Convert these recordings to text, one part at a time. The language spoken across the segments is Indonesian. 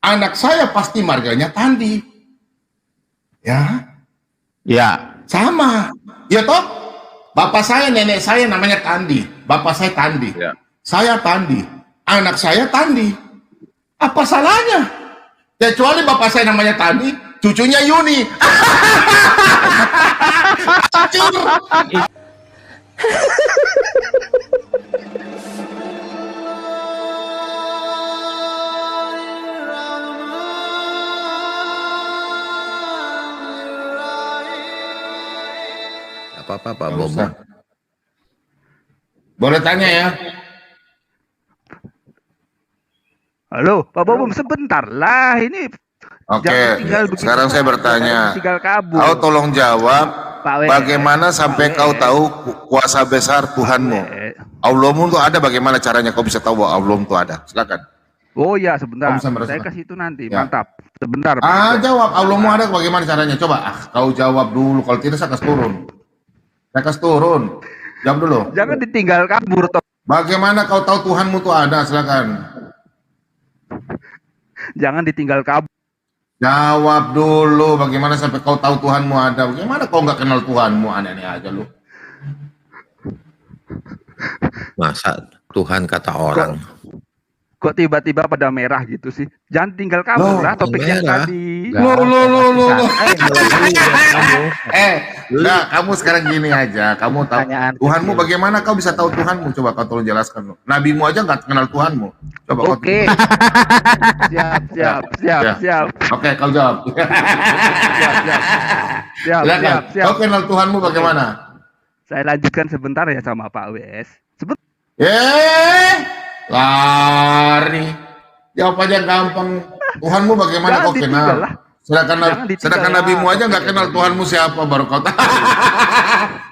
anak saya pasti marganya Tandi. Ya. Ya. Sama. Ya toh? Bapak saya, nenek saya namanya Tandi. Bapak saya Tandi. Ya. Saya Tandi. Anak saya Tandi. Apa salahnya? Kecuali bapak saya namanya Tandi, cucunya Yuni. Apa-apa Pak Bobo. Boleh tanya ya? Halo, Pak Bobo, sebentar lah ini. Oke, sekarang saya bertanya. Kau tolong jawab, bagaimana sampai kau tahu kuasa besar Tuhanmu? Allahmu itu ada, bagaimana caranya kau bisa tahu bahwa Allahmu itu ada? Silakan. Oh ya, sebentar. Saya kasih itu nanti. Ya. Mantap. Sebentar. Jawab, Allahmu ada, bagaimana caranya? Coba, kau jawab dulu. Kalau tidak, saya kasih turun. Saya kasih turun. Jawab dulu. Jangan ditinggal kabur, toh. Bagaimana kau tahu Tuhanmu itu ada? Silakan. Jangan ditinggal kabur. Jawab dulu, bagaimana sampai kau tahu Tuhanmu ada? Bagaimana kau nggak kenal Tuhanmu? Aneh-aneh aja lu. Masa Tuhan kata orang. Kok tiba-tiba pada merah gitu sih? Jangan tinggal kabur lah topiknya tadi. Nah, kamu sekarang gini aja. Kamu tahu Tuhanmu, bagaimana kau bisa tahu Tuhanmu? Coba kau tolong jelaskan. Nabimu aja nggak kenal Tuhanmu. Coba kau. Oke. Siap. Oke, kau jawab. Siap. Kau kenal Tuhanmu bagaimana? Saya lanjutkan sebentar ya sama Pak WS. Lari. Jawab aja gampang. Tuhanmu bagaimana kau kenal? Sedangkan nabimu aja nggak kenal Tuhanmu siapa, baru kau tahu.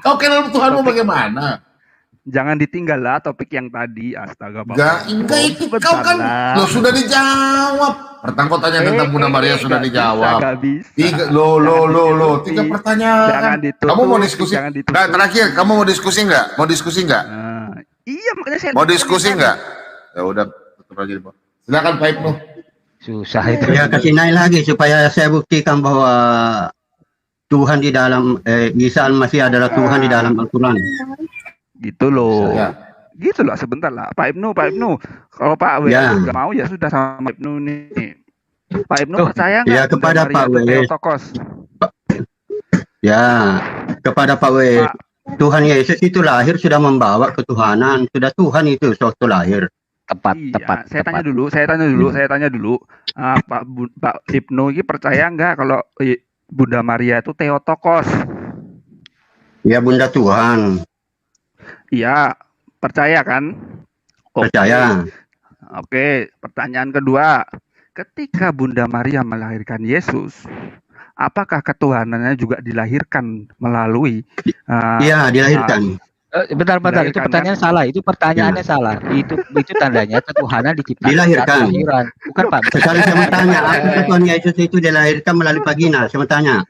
Kau kenal Tuhanmu bagaimana? Jangan ditinggal lah topik yang tadi. Astaga Pak. Enggak itu kau kan lo sudah dijawab. Pertama kau tanya tentang Bunda Maria sudah dijawab. Lo 3 pertanyaan. Kamu mau diskusi? Nah, terakhir kamu mau diskusi nggak? Iya, makanya saya mau diskusi nggak? Ya udah, tutup aja. Silakan Pak Ibnu. Susah itu. Ya kasih naik lagi supaya saya buktikan bahwa Tuhan di dalam Isa Al-Masih adalah Tuhan di dalam Al-Quran. Gitu loh. Gitu loh, sebentar lah. Pak Ibnu. Kalau Pak W nggak mau ya sudah sama Ibnu nih. Pak Ibnu percaya nggak? Ya kepada Pak W. Ya kepada Pak W. Tuhan Yesus itu lahir sudah membawa ketuhanan, sudah Tuhan itu suatu lahir. Tepat. Saya tanya dulu. Pak Ibnu ini percaya nggak kalau Bunda Maria itu Theotokos? Ya Bunda Tuhan. Iya, percaya kan? Percaya. Oke, pertanyaan kedua. Ketika Bunda Maria melahirkan Yesus, apakah ketuhanannya juga dilahirkan melalui? Iya, dilahirkan. Bentar, itu pertanyaan salah. Itu pertanyaannya salah. Itu tandanya ketuhanan diciptakan. Dilahirkan. Bukan Pak. Sekarang saya mau tanya, apakah Tuhan Yesus itu dilahirkan melalui vagina? Saya mau tanya.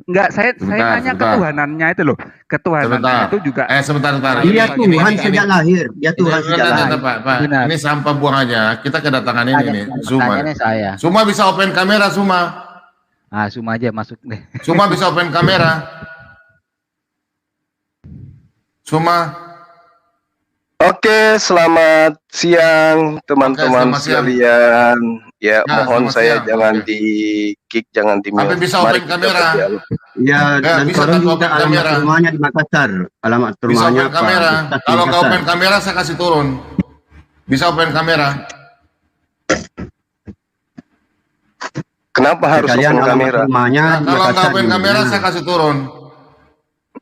Enggak, saya tanya ketuhanannya itu loh. Ketuhanannya itu juga. Sebentar. Dia Tuhan sejak lahir. Dia Tuhan sejak lahir. Pak. Ini sampah buang aja. Kita kedatangan ini Suma. Saya. Suma bisa open kamera, Suma. Suma aja masuk deh. Suma bisa open kamera. Suma. Oke, selamat siang teman-teman sekalian. Ya, mohon saya jangan di-kick, jangan di-mute. Tapi bisa open kamera. Ya, dan tolong juga alamat rumahnya di Makassar. Alamat rumahnya bisa open kamera. Kalau nggak open kamera, saya kasih turun. Bisa open kamera. Kenapa harus open kamera? Kalau nggak open kamera, saya kasih turun.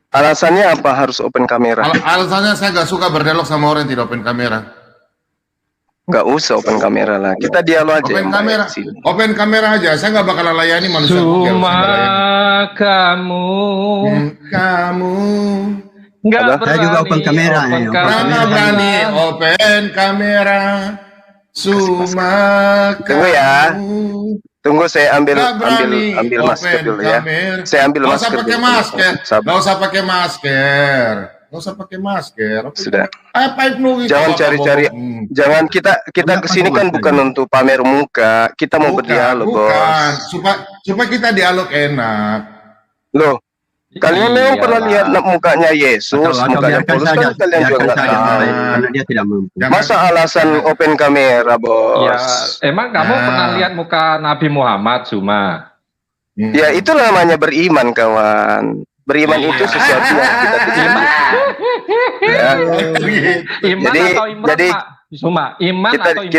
Alasannya apa harus open kamera? Alasannya saya nggak suka berdialog sama orang yang tidak open kamera. Nggak usah open kamera lah. Kita dialog aja. Open kamera aja. Saya nggak bakal layani manusia. Kamu nggak berani. Saya juga open kamera. Berani open kamera. Tunggu ya. Tunggu saya ambil masker dulu ya. Saya ambil masker. Nggak usah pakai masker. Nggak usah pakai masker. Sudah. Apa itu? Jangan cari-cari. Jangan kita kesini kan bukan untuk pamer muka. Kita mau berdialog, Bos. Supaya kita dialog enak. Loh, kalian memang pernah lihat mukanya Yesus, mukanya Paulus, kan kalian juga nggak tahu. Karena dia tidak mampu. Masa alasan open kamera, Bos? Ya, emang kamu pernah lihat muka Nabi Muhammad cuma? Ya, itu namanya beriman, kawan. Beriman itu sesuatu yang kita terima. Ya. Iman atau Imran, jadi Pak? Cuma iman atau Imran?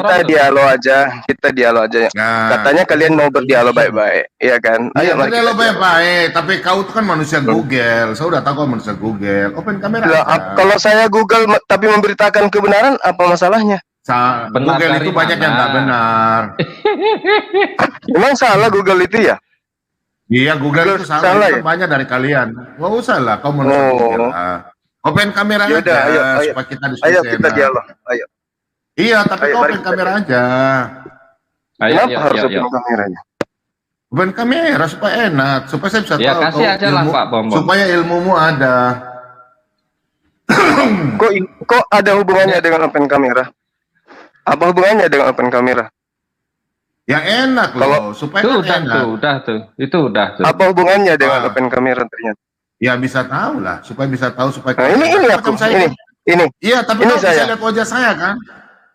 Kita dialog aja. Katanya kalian mau berdialog baik-baik, ya kan? Ayo berdialog baik-baik. Tapi kau itu kan manusia Google. Saya udah tahu kau manusia Google. Open kamera. Kalau saya Google tapi memberitakan kebenaran, apa masalahnya? Google itu banyak yang nggak benar. Emang salah Google itu ya? Iya, Google itu salah ya? Banyak dari kalian. Nggak usah lah, kau manusia Google. Open kamera aja, ayo, supaya kita diskusi. Ayo kita dialog, ayo. Iya, tapi kau open kamera aja. Kenapa harus open kameranya? Open kamera supaya enak, supaya saya bisa tahu. Ya kasih aja lah Pak Bom. Supaya ilmumu ada. Kok ada hubungannya dengan open kamera? Apa hubungannya dengan open kamera? Yang enak loh, supaya itu enak. Itu udah tuh. Apa hubungannya dengan open kamera ternyata? Ya bisa tahu lah, supaya bisa tahu supaya. Nah, ini aku, ini. Iya, tapi ini saya saya lihat wajah saya kan.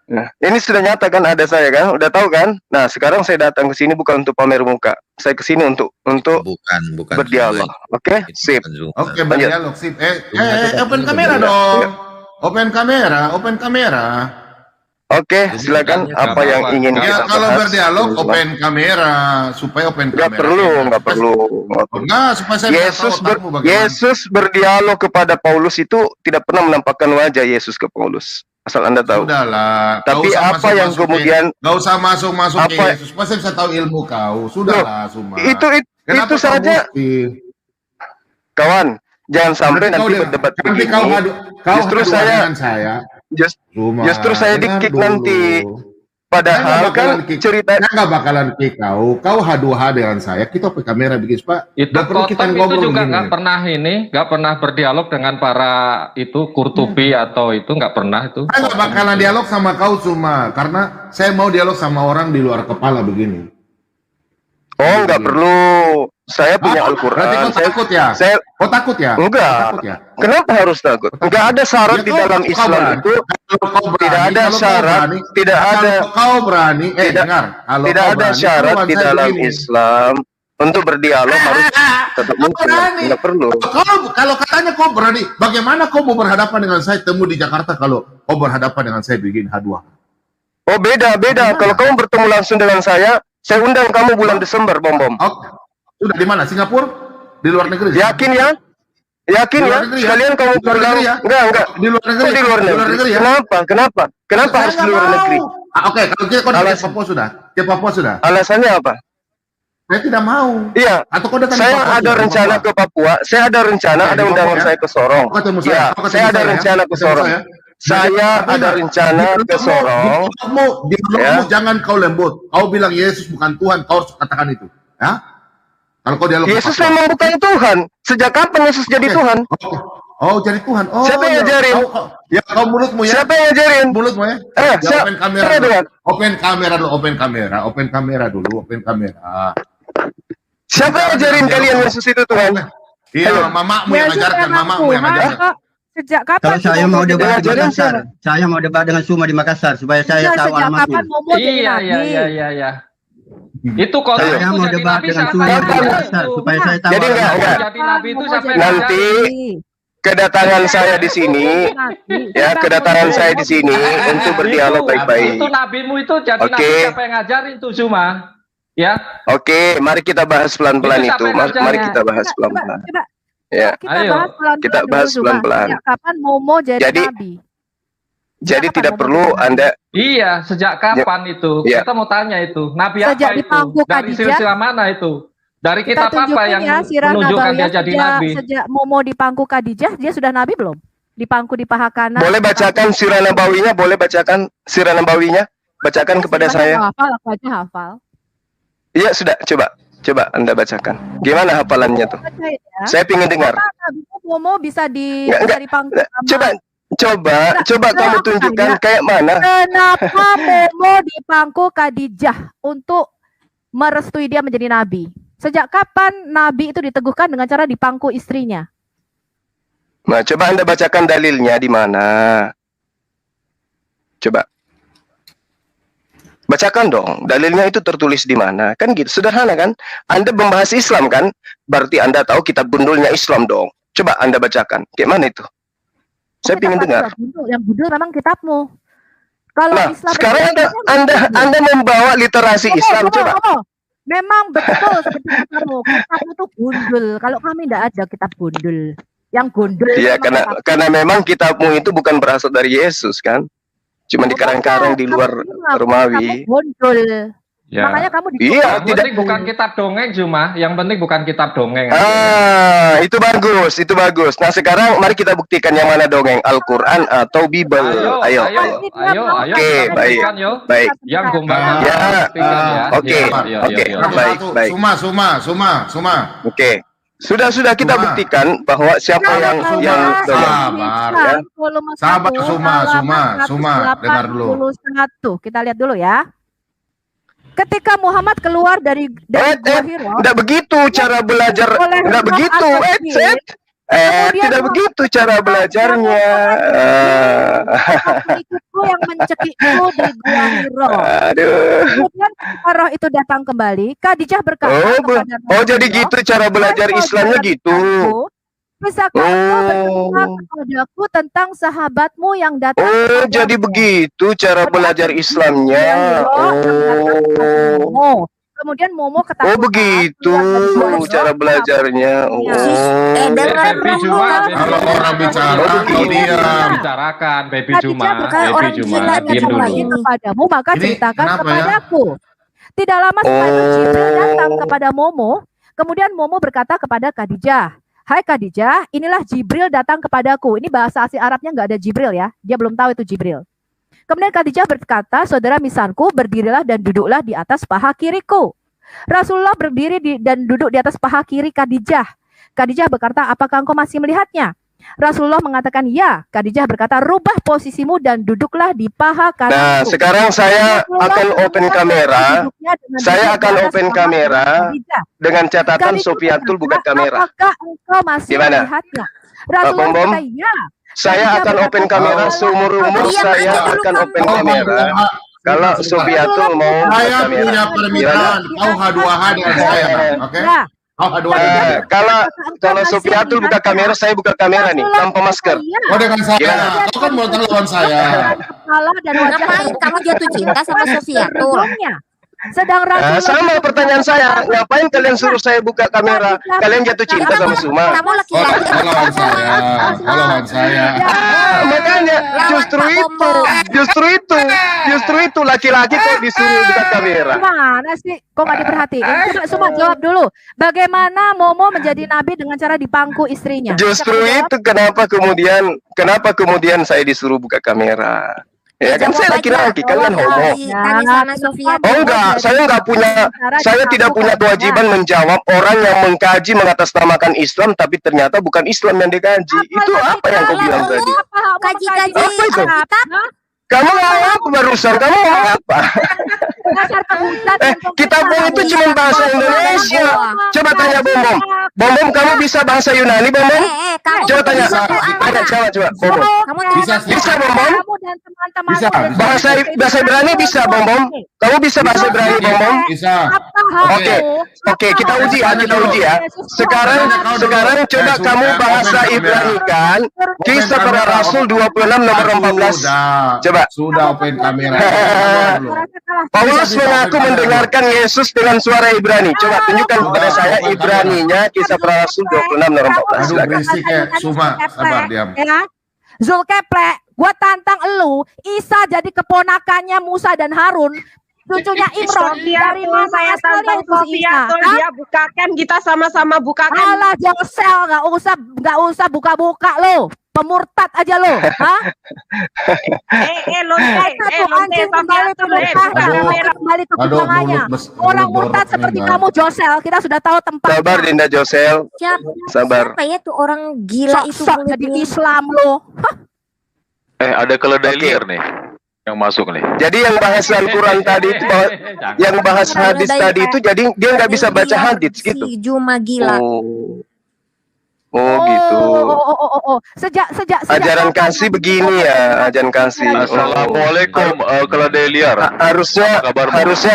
Nah, ini sudah nyata kan, ada saya kan, udah tahu kan. Nah, sekarang saya datang ke sini bukan untuk pamer muka, saya ke sini untuk bukan berdialog. Oke, sip. Oke, berdialog sip. Open kamera dong. Open kamera. Oke, silakan apa yang ingin kita bahas. Kalau berdialog open kamera, supaya open kamera. Nggak perlu. Supaya saya Yesus berdialog kepada Paulus itu tidak pernah menampakkan wajah Yesus ke Paulus. Asal Anda tahu. Sudahlah. Tapi apa yang kemudian nggak usah masuk ke Yesus. Supaya saya bisa tahu ilmu kau. Sudahlah, Suma. Itu saja. Kawan, jangan sampai nanti berdebat begini. Justru saya Justru saya di-kick nanti. Padahal kan cerita nggak bakalan kick kau H2H dengan saya. Kita pakai kamera bikin Pak. Itu kita itu juga nggak pernah berdialog dengan para itu Kurtubi atau itu nggak pernah itu. Saya nggak bakalan dialog sama kau cuma karena saya mau dialog sama orang di luar kepala begini. Oh, nggak perlu. Saya punya Al-Quran. Takut ya? Kau takut ya? Enggak. Kenapa harus takut? Enggak ada syarat di dalam Islam itu. Tidak ada syarat. Tidak ada. Kau berani. Tidak ada syarat di dalam Islam untuk berdialog harus tetap muncul. Enggak perlu. Kalau katanya kau berani, bagaimana kau mau berhadapan dengan saya temu di Jakarta kalau kau berhadapan dengan saya begini H2? Oh, beda. Kalau kamu bertemu langsung dengan saya undang kamu bulan Desember, Bom. Sudah di mana? Singapura? Di luar negeri? Yakin ya? Sekalian kamu pulang? Enggak. Di luar negeri. Di luar negeri ya? Kenapa harus di luar negeri? Oke, kalau kita ke Papua sudah. Alasannya apa? Saya tidak mau. Iya. Atau kau datang saya ada rencana ke Papua. Saya ada rencana, ada undangan saya ke Sorong. Ya, saya ada rencana ke Sorong. Saya ada rencana ke Sorong. Di mulutmu jangan kau lembut. Kau bilang Yesus bukan Tuhan, kau harus katakan itu. Ya? Kalau kau dialog Yesus memang bukan Tuhan. Sejak kapan Yesus jadi Tuhan? Oh, jadi Tuhan. Siapa yang ngajarin? Kau mulutmu ya. Siapa yang ngajarin? Mulutmu ya. Open kamera dulu. Open kamera dulu. Siapa yang ngajarin kalian Yesus itu Tuhan? Iya, mamamu yang ngajarkan, Sejak kapan? Kalau saya mau debat di Makassar, saya mau debat dengan Suma di Makassar supaya saya tahu alamatnya. Iya. Itu kalau saya mau debat dengan Suma di Makassar supaya saya tahu. Jadi enggak. Nanti kedatangan saya di sini, untuk berdialog baik-baik. Itu nabimu itu jadi nabi siapa yang ngajarin tuh cuma? Ya. Oke, mari kita bahas pelan-pelan itu. Mari kita bahas pelan-pelan. Ya. Kita bahas pelan-pelan. Kapan Momo jadi nabi? Jadi tidak perlu Anda. Iya, sejak kapan itu? Kita mau tanya itu. Nabi apa itu? Dari silsilah mana itu? Dari kitab apa yang menunjukkan dia jadi nabi? Sejak Momo di pangku Khadijah, dia sudah nabi belum? Di pangku di paha kanan. Boleh bacakan sirah nabawinya? Bacakan kepada saya. Aku aja hafal. Iya, sudah. Coba Anda bacakan. Gimana hafalannya tuh? Saya ingin dengar. Momo bisa dipangku? Coba kamu tunjukkan kayak mana. Kenapa Momo dipangku Khadijah untuk merestui dia menjadi nabi? Sejak kapan nabi itu diteguhkan dengan cara dipangku istrinya? Nah, coba Anda bacakan dalilnya di mana. Coba. Bacakan dong, dalilnya itu tertulis di mana. Kan gitu, sederhana kan? Anda membahas Islam kan? Berarti Anda tahu kitab bundulnya Islam dong. Coba Anda bacakan. Kayak mana itu? Saya ingin dengar. Yang bundul memang kitabmu. Kalau Islam sekarang Anda membawa literasi Islam, coba. Memang betul seperti kamu. Kitabmu itu gundul. Kalau kami tidak ada kitab gundul. Yang gundul. Iya, karena memang kitabmu itu bukan berasal dari Yesus kan? Cuma dikarang-karang di luar Romawi. Ya. Makanya kamu yang penting bukan kitab dongeng cuma, yang penting bukan kitab dongeng. Itu bagus. Nah, sekarang mari kita buktikan yang mana dongeng, Al-Qur'an atau Bible. Ayo. Oke, baik. Yang gombalan. Oke. Baik. Suma. Oke. Sudah kita buktikan bahwa siapa yang dongeng. Sabar, Suma, dengar dulu. Kita lihat dulu ya. Ketika Muhammad keluar dari Gua Hira, tidak begitu cara belajar, tidak begitu. Tidak begitu cara belajarnya. Ikutku yang mencekikku di Gua Hira. Kemudian ketika roh itu datang kembali, Khadijah berkata jadi gitu cara belajar Islamnya gitu. Bisakah kau bercerita kepadaku tentang sahabatmu yang datang? Jadi begitu cara belajar Islamnya. Kemudian Momo ketakutan. Begitu cara belajarnya. Kalau orang bicara, kau diam. Bicarakan, Baby Juma, diam dulu. Kepadamu, maka ceritakan kepadaku. Tidak lama setelah itu Jibril datang kepada Momo. Kemudian Momo berkata kepada Khadijah, "Hai Khadijah, inilah Jibril datang kepadaku." Ini bahasa asli Arabnya nggak ada Jibril ya. Dia belum tahu itu Jibril. Kemudian Khadijah berkata, "Saudara misanku, berdirilah dan duduklah di atas paha kiriku." Rasulullah berdiri dan duduk di atas paha kiri Khadijah. Khadijah berkata, "Apakah engkau masih melihatnya?" Rasulullah mengatakan, "Ya." Khadijah berkata, "Rubah posisimu dan duduklah di paha kananku." Nah, sekarang saya akan open kamera. Saya akan open kamera dengan catatan Sofiatul buka kamera. Apakah engkau masih melihatnya? Rasulullah berkata, "Ya." Saya akan open kamera seumur-umur saya akan open kamera. Kalau Sofiatul mau saya punya permintaan, kau H2H dengan saya, oke? Kalau Sofiatul buka kamera, saya buka kamera nih tanpa masker. Dengan saya, kau kan mau lawan saya. Ngapain kamu jatuh cinta sama Sofiatul? Sedang sama pertanyaan saya, ngapain kalian suruh saya buka kamera? Kalian jatuh cinta sama Suma? Kamu laki-laki. Lawan saya. Makanya justru itu laki-laki kok disuruh buka kamera. Mana sih? Kok nggak diperhatiin? Suma jawab dulu. Bagaimana Momo menjadi nabi dengan cara dipangku istrinya? Justru itu kenapa kemudian saya disuruh buka kamera. Ya kan saya laki-laki, kalian homo. Oh enggak, saya tidak punya kewajiban menjawab orang yang mengkaji mengatasnamakan Islam tapi ternyata bukan Islam yang dikaji. Itu apa yang kau bilang tadi? Kaji-kaji apa itu? Kamu ngomong apa barusan? Kamu ngomong apa? Kitabmu itu cuma bahasa Indonesia. Coba tanya Bom. Bom, kamu bisa bahasa Yunani, Bom? Coba tanya. Coba. Bom. Bisa, Bom? Bisa. Bahasa Ibrani bisa, Bom? Kamu bisa bahasa Ibrani, Bom? Bisa. Oke, kita uji ya. Sekarang coba kamu bahasa Ibrani kan? Kisah para Rasul 26 nomor 14. Coba. Sudah open kamera. Paulus mengaku mendengarkan Yesus dengan suara Ibrani. Coba tunjukkan kepada saya Ibraninya Kisah para Rasul 26 nomor 14. Berisik ya, Suma, sabar diam. Zulkeplek, gua tantang elu, Isa jadi keponakannya Musa dan Harun. Cucunya Imron. Dari mana saya tantang Sofiatul, dia bukakan, kita sama-sama bukakan. Alah, Josel, nggak usah buka-buka lo. Pemurtad aja lo, hah? Anjing kembali ke murtadnya, kembali ke kubangannya. Orang murtad seperti kamu, Josel, kita sudah tahu tempat. Sabar Dinda Josel. Sabar. Siapa ya tuh orang gila itu? Jadi Islam lo. Ada keledai liar nih yang masuk nih. Jadi yang bahas Al-Quran tadi itu, yang bahas hadis tadi itu, jadi dia nggak bisa baca hadis gitu. Si Juma gila. Oh gitu. Sejak ajaran kasih begini ya, ajaran kasih. Assalamualaikum keledai liar. Harusnya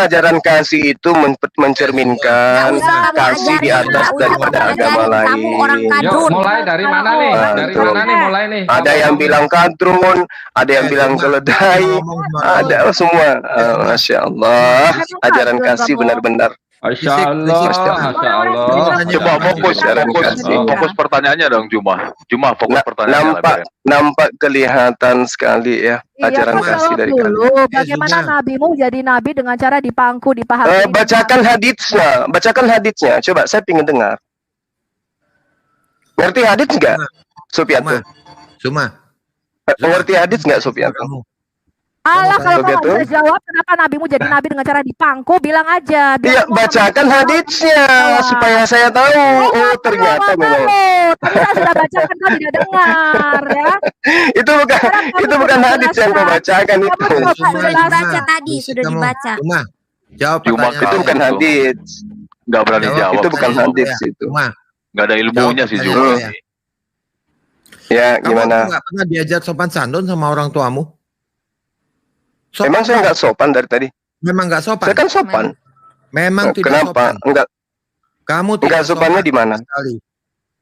ajaran kasih itu mencerminkan kasih di atas daripada agama lain. Mulai dari mana nih? Dari mana nih mulai nih? Ada yang bilang kadrun, ada yang bilang keledai, ada semua. Masya Allah, ajaran kasih benar-benar. Masya Allah, Masya Allah. Coba fokus pertanyaannya dong, Juma, fokus pertanyaannya. Nampak kelihatan sekali ya ajaran kasih dari kalian. Bagaimana nabimu jadi nabi dengan cara dipangku, dipahami? Bacakan haditsnya. Coba saya ingin dengar. Ngerti hadits nggak, Supianto? Ngerti hadits nggak, Supianto? Allah, kalau kamu bisa jawab kenapa nabimu jadi nabi dengan cara dipangku, bilang aja. Iya, bacakan haditsnya supaya saya tahu. Oh, ternyata memang. Tapi saya sudah bacakan, kau tidak dengar ya. Itu bukan hadits yang kau bacakan itu. Sudah dibaca tadi, sudah dibaca. Jawab itu bukan hadits. Nggak berani jawab. Itu bukan hadits itu. Nggak ada ilmunya sih Juma. Ya, gimana? Kamu nggak pernah diajar sopan santun sama orang tuamu? Emang saya nggak sopan dari tadi? Memang nggak sopan. Saya kan sopan. Memang tidak Kenapa? sopan. Enggak. Kamu tidak sopannya di mana?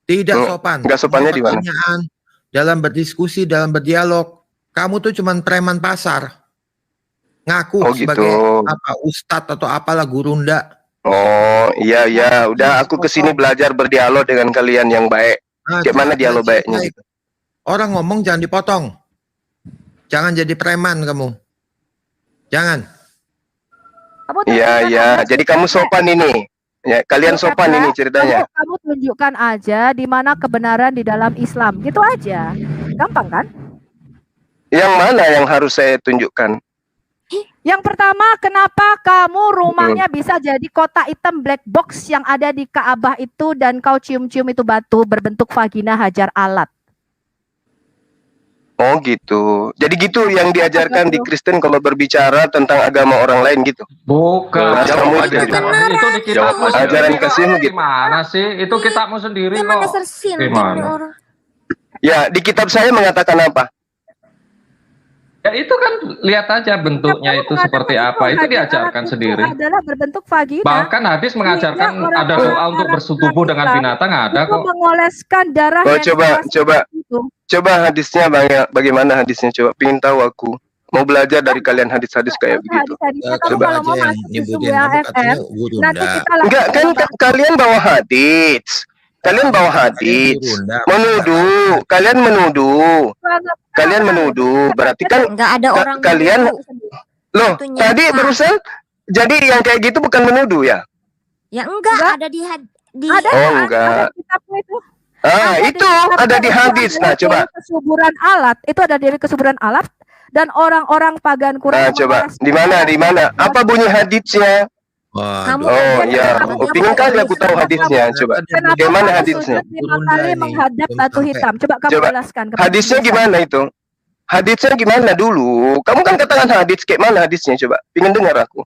Tidak sopan. Enggak sopannya di mana? Dalam berdiskusi, dalam berdialog, kamu tuh cuman preman pasar. Ngaku sebagai apa ustadz atau apalah gurunda. Oh iya, udah aku kesini belajar berdialog dengan kalian yang baik. Gimana dialog baiknya? Gitu. Orang ngomong jangan dipotong. Jangan jadi preman kamu. Jangan. Iya. Jadi kamu sopan ini. Ya, kalian sopan ini ceritanya. Kamu tunjukkan aja di mana kebenaran di dalam Islam. Gitu aja. Gampang kan? Yang mana yang harus saya tunjukkan? Yang pertama, kenapa kamu rumahnya bisa jadi kotak hitam black box yang ada di Ka'bah itu dan kau cium-cium itu batu berbentuk vagina Hajar Alat? Oh gitu. Jadi gitu yang diajarkan di Kristen kalau berbicara tentang agama orang lain gitu. Bukan. Kamu itu di kitabmu ajaran kasihmu gitu. Gimana sih? Itu kitabmu sendiri kok. Gimana? Ya, di kitab saya mengatakan apa? Ya itu kan lihat aja bentuknya itu seperti apa. Itu diajarkan sendiri. Adalah berbentuk vagina. Bahkan hadis mengajarkan ada doa untuk bersetubuh dengan binatang, ada kok. Mengoleskan darah. Oh, coba hadisnya bagaimana hadisnya, coba pingin tahu aku. Mau belajar dari kalian hadis-hadis kayak begitu. Coba aja yang nyebutin kamu katanya gurunda. Enggak kan kalian bawa hadis. Kalian bawa hadis, menuduh, kalian menuduh, berarti kan nggak ada orang kalian, loh, tadi barusan, jadi yang kayak gitu bukan menuduh ya? Ya enggak, ada di oh enggak. Itu ada di hadis, nah coba. Kesuburan alat, itu ada dari kesuburan alat, dan orang-orang pagan Quraisy. Nah coba, di mana? Apa bunyi hadisnya? Oh iya, pingin kali aku tahu hadisnya. Coba, bagaimana hadisnya? 5 kali menghadap batu hitam. Coba kamu jelaskan. Hadisnya gimana itu? Hadisnya gimana dulu? Kamu kan katakan hadis, kayak mana hadisnya? Coba, pingin dengar aku.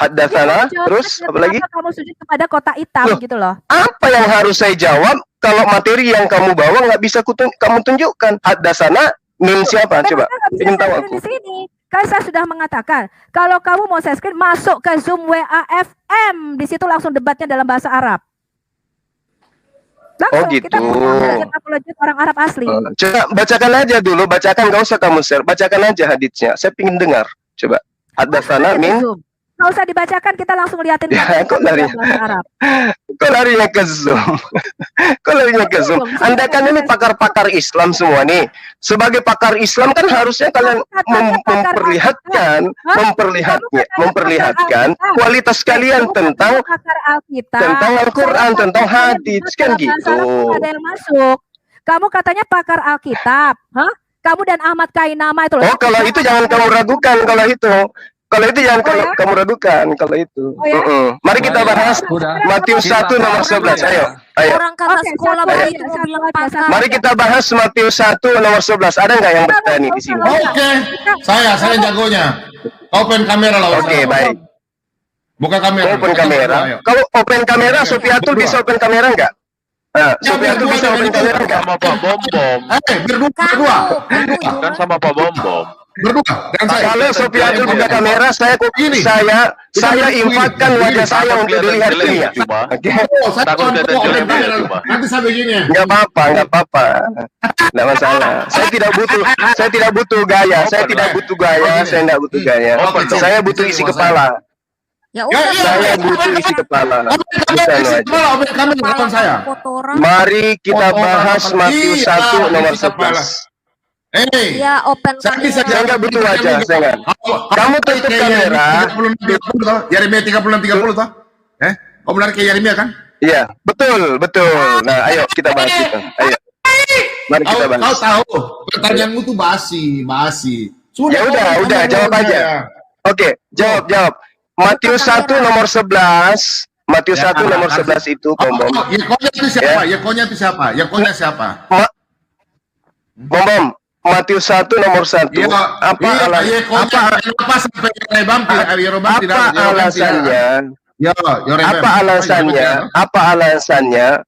Haddatsana, terus apa lagi? Kamu sujud kepada kotak hitam gitu loh. Apa yang harus saya jawab kalau materi yang kamu bawa nggak bisa kamu tunjukkan? Haddatsana, mim siapa? Coba, pingin tahu aku. Kan saya sudah mengatakan, kalau kamu mau saya screen, masuk ke Zoom WAFM, di situ langsung debatnya dalam bahasa Arab. Langsung, gitu. Kita lanjut orang Arab asli. Coba bacakan aja dulu, bacakan, nggak usah kamu share, bacakan aja haditsnya. Saya pingin dengar. Coba, haddatsana min. Nggak usah dibacakan, kita langsung liatin kok larinya ke Zoom. Kok larinya ke Zoom? Anda kan ini pakar-pakar Islam semua nih. Sebagai pakar Islam kan harusnya kalian memperlihatkan kualitas kalian tentang Al-Quran, tentang hadis kan gitu. Ada yang masuk. Kamu katanya pakar Alkitab, hah? Kamu dan Ahmad Kainama itu. Oh, kalau itu jangan kamu ragukan kalau itu. Kalau itu jangan kamu ragukan kalau itu. Mari kita bahas Matius 1 nomor 11. Ayo. Orang kata sekolah begitu mau bilang pakar. Mari kita bahas Matius 1 nomor 11. Ada nggak yang bertani di sini? Oke. Saya jagonya. Open kamera lah. Oke, baik. Buka kamera. Open kamera. Kalau open kamera, Sofiatul bisa open kamera nggak? Nah, Sofiatul bisa open kamera nggak? Sama Pak Bom Bom. Berdua. Kan sama Pak Bom Bom. Berdua. Dan saya. Kalau Sofiatul buka kamera, saya infakkan wajah saya untuk dilihat dunia. Oke. Nanti saya begini. Nggak apa-apa. Nggak masalah. Saya tidak butuh gaya. Saya tidak butuh gaya. Saya butuh isi kepala. Ya udah, saya butuh isi kepala. Mari kita bahas Matius 1 nomor 11. Ya, open kamera. Saya nggak butuh wajah, saya nggak. Kamu tutup kamera. Yeremia 30 toh? Kau benar kayak Yeremia kan? Iya, betul. Nah, ayo kita bahas itu. Ayo. Mari kita bahas. Kau tahu, pertanyaanmu tuh basi. Ya udah, jawab aja. Oke, jawab. Matius 1 nomor 11. Matius 1 nomor 11 itu, Bom. Yekonya itu siapa? Bom. Matius 1 nomor 1. Apa alasannya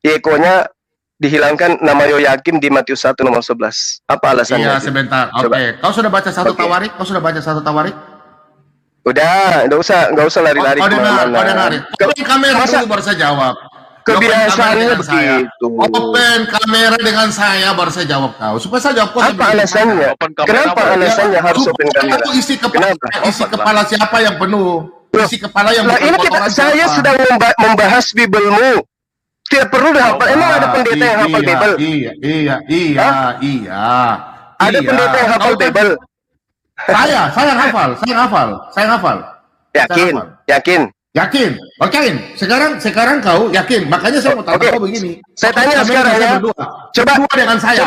Yekonya dihilangkan nama Yoyakim di Matius 1 nomor 11? Apa alasannya? Iya, sebentar. Oke. Kau sudah baca satu Tawarik? Udah, nggak usah lari-lari kemana-mana. Kamera dulu baru saya jawab. Kebiasaannya begitu. Open kamera dengan saya baru saya jawab kau. Supaya saya jawab kau. Apa alasannya? Kenapa alasannya harus open kamera? Isi kepala siapa yang penuh? Isi kepala yang penuh. Ini saya sedang membahas Bibelmu. Tidak perlu dihafal. Emang ada pendeta yang hafal Bibel? Iya. Ada pendeta yang hafal Bibel? Saya hafal. Yakin. Oke. Sekarang kau yakin. Makanya saya mau tanya kau begini. Saya tanya sekarang ya. Coba dengan saya.